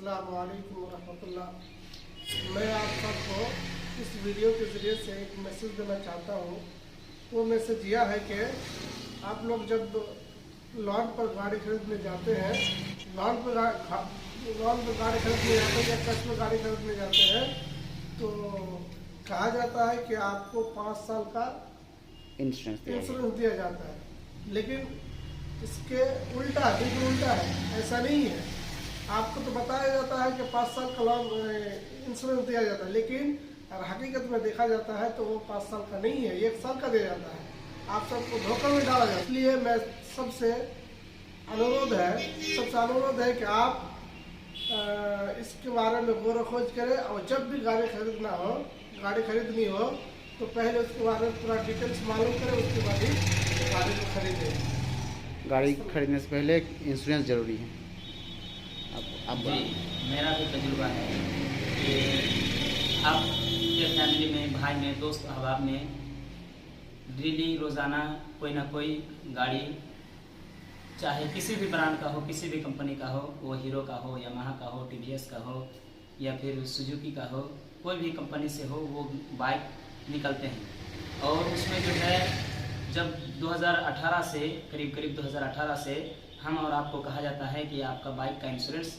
अस्सलाम वालेकुम रहमतुल्लाह। मैं आप सबको इस वीडियो के ज़रिए से एक मैसेज देना चाहता हूँ। वो मैसेज यह है कि आप लोग जब लोन पर गाड़ी खरीदने जाते हैं, लोन पर गाड़ी खरीदने जाते हैं या कैश में गाड़ी खरीदने जाते हैं, तो कहा जाता है कि आपको 5 साल का इंश्योरेंस दिया जाता है, लेकिन इसके उल्टा बिल्कुल उल्टा है। ऐसा नहीं है। आपको तो बताया जाता है कि 5 साल का लोन इंश्योरेंस दिया जाता है, लेकिन अगर हकीकत में देखा जाता है तो वो 5 साल का नहीं है, 1 साल का दिया जाता है। आप सबको धोखा में डाला जाता है। इसलिए मैं सबसे अनुरोध है कि आप इसके बारे में गौर खोज करें, और जब भी गाड़ी खरीदनी हो तो पहले उसके बारे में पूरा डिटेल्स मालूम करें, उसके बाद ही गाड़ी को खरीदें। गाड़ी खरीदने से पहले इंश्योरेंस ज़रूरी है। अब जी, मेरा भी तजुर्बा है कि आपके फैमिली में, भाई में, दोस्त अहबाब में डेली रोज़ाना कोई ना कोई गाड़ी, चाहे किसी भी ब्रांड का हो, किसी भी कंपनी का हो, वो हीरो का हो, यामाहा का हो, टीवीएस का हो या फिर सुजुकी का हो, कोई भी कंपनी से हो, वो बाइक निकलते हैं। और उसमें जो है, जब 2018 से करीब 2018 से हम और आपको कहा जाता है कि आपका बाइक का इंश्योरेंस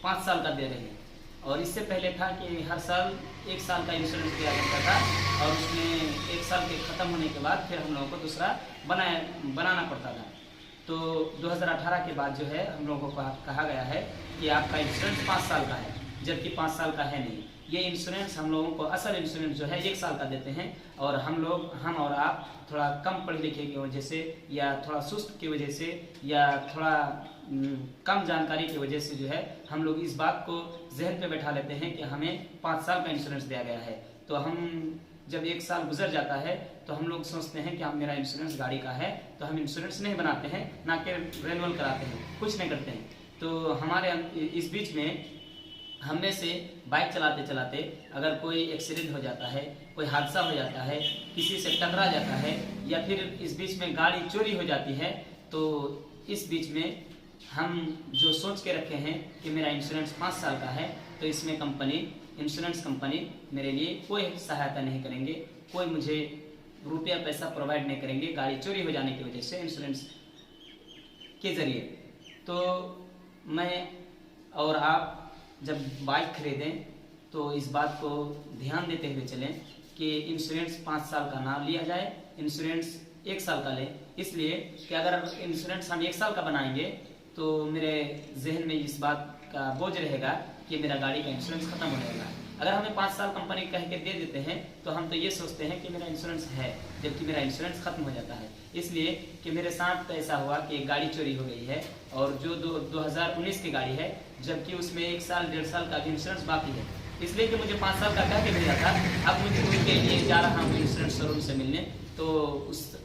5 साल का दे रहे हैं। और इससे पहले था कि हर साल 1 साल का इंश्योरेंस दिया जाता था, और उसमें 1 साल के ख़त्म होने के बाद फिर हम लोगों को दूसरा बनाना पड़ता था। तो 2018 के बाद जो है हम लोगों को कहा गया है कि आपका इंश्योरेंस 5 साल का है, जबकि 5 साल का है नहीं। ये इंश्योरेंस हम लोगों को, असल इंश्योरेंस जो है 1 साल का देते हैं, और हम और आप थोड़ा कम पढ़े लिखे की वजह से, या थोड़ा सुस्त की वजह से, या थोड़ा कम जानकारी की वजह से जो है हम लोग इस बात को जहन पे बैठा लेते हैं कि हमें 5 साल का इंश्योरेंस दिया गया है। तो हम जब 1 साल गुजर जाता है तो हम लोग सोचते हैं कि अब मेरा इंश्योरेंस गाड़ी का है, तो हम इंश्योरेंस नहीं बनाते हैं, ना कि रेन्यूअल कराते हैं, कुछ नहीं करते हैं। तो हमारे इस बीच में हम में से बाइक चलाते चलाते अगर कोई एक्सीडेंट हो जाता है, कोई हादसा हो जाता है, किसी से टकरा जाता है, या फिर इस बीच में गाड़ी चोरी हो जाती है, तो इस बीच में हम जो सोच के रखे हैं कि मेरा इंश्योरेंस 5 साल का है, तो इसमें इंश्योरेंस कंपनी मेरे लिए कोई सहायता नहीं करेंगे, कोई मुझे रुपया पैसा प्रोवाइड नहीं करेंगे गाड़ी चोरी हो जाने की वजह से इंश्योरेंस के ज़रिए। तो मैं और आप जब बाइक खरीदें तो इस बात को ध्यान देते हुए चलें कि इंश्योरेंस 5 साल का ना लिया जाए, इंश्योरेंस 1 साल का लें। इसलिए कि अगर इंश्योरेंस हम 1 साल का बनाएंगे तो मेरे जहन में इस बात का बोझ रहेगा कि मेरा गाड़ी का इंश्योरेंस खत्म हो जाएगा। अगर हमें 5 साल कंपनी कह के दे देते हैं तो हम तो ये सोचते हैं कि मेरा इंश्योरेंस है, जबकि मेरा इंश्योरेंस खत्म हो जाता है। इसलिए कि मेरे साथ तो ऐसा हुआ कि एक गाड़ी चोरी हो गई है, और जो 2019 की गाड़ी है, जबकि उसमें 1 साल 1.5 साल का भी इंश्योरेंस बाकी है। इसलिए कि मुझे 5 साल का कह के मिला था, अब मुझे उनके लिए जा रहा हूँ इंश्योरेंस शोरूम से मिलने, तो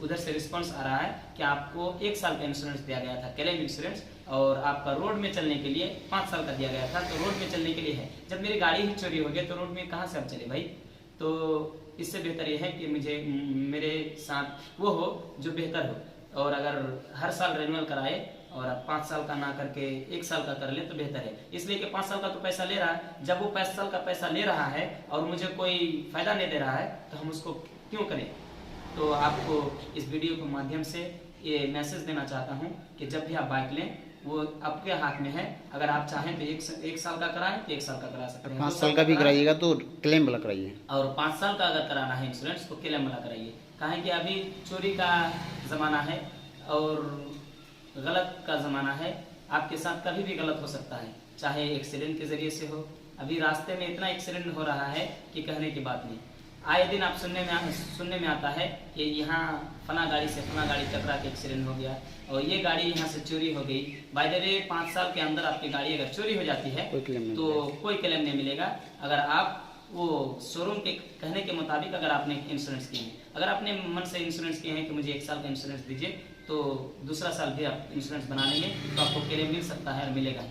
उधर से रिस्पॉन्स आ रहा है कि आपको 1 साल का इंश्योरेंस दिया गया था, क्लेम इंश्योरेंस, और आपका रोड में चलने के लिए 5 साल का दिया गया था, तो रोड में चलने के लिए है। जब मेरी गाड़ी ही चोरी हो गई तो रोड में कहाँ से अब चले भाई? तो इससे बेहतर ये है कि मुझे मेरे साथ वो हो जो बेहतर हो, और अगर हर साल रिन्यूअल कराए और 5 साल का ना करके 1 साल का कर ले तो बेहतर है। इसलिए कि 5 साल का तो पैसा ले रहा है, जब वो 5 साल का पैसा ले रहा है और मुझे कोई फायदा नहीं दे रहा है, तो हम उसको क्यों करें? तो आपको इस वीडियो के माध्यम से ये मैसेज देना चाहता हूँ कि जब भी आप बाइक लें, वो आपके हाथ में है। अगर आप चाहें तो एक साल का कराएं तो 1 साल का करा सकते हैं, 5 साल का भी कराइएगा तो क्लेम वाला कराइए, और 5 साल का अगर कराना है इंश्योरेंस तो क्लेम वाला कराइए। कहें कि अभी चोरी का ज़माना है और गलत का ज़माना है, आपके साथ कभी भी गलत हो सकता है, चाहे एक्सीडेंट के ज़रिए से हो। अभी रास्ते में इतना एक्सीडेंट हो रहा है कि कहने की बात नहीं। आए दिन आप सुनने में आता है कि यहाँ फला गाड़ी से फला गाड़ी टकरा के एक्सीडेंट हो गया, और ये गाड़ी यहाँ से चोरी हो गई। बाय द वे 5 साल के अंदर आपकी गाड़ी अगर चोरी हो जाती है तो कोई क्लेम नहीं मिलेगा, अगर आप वो शोरूम के कहने के मुताबिक अगर आपने इंश्योरेंस किए हैं। अगर आपने मन से इंश्योरेंस किए हैं कि मुझे 1 साल का इंश्योरेंस दीजिए, तो दूसरा साल भी आप इंश्योरेंस बना लेंगे तो आपको क्लेम मिल सकता है और मिलेगा।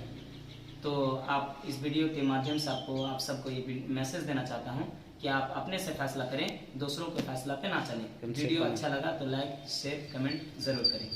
तो आप इस वीडियो के माध्यम से आप सबको ये मैसेज देना चाहता हूँ कि आप अपने से फैसला करें, दूसरों के फैसला पे ना चलें। वीडियो अच्छा लगा तो लाइक, शेयर, कमेंट ज़रूर करें।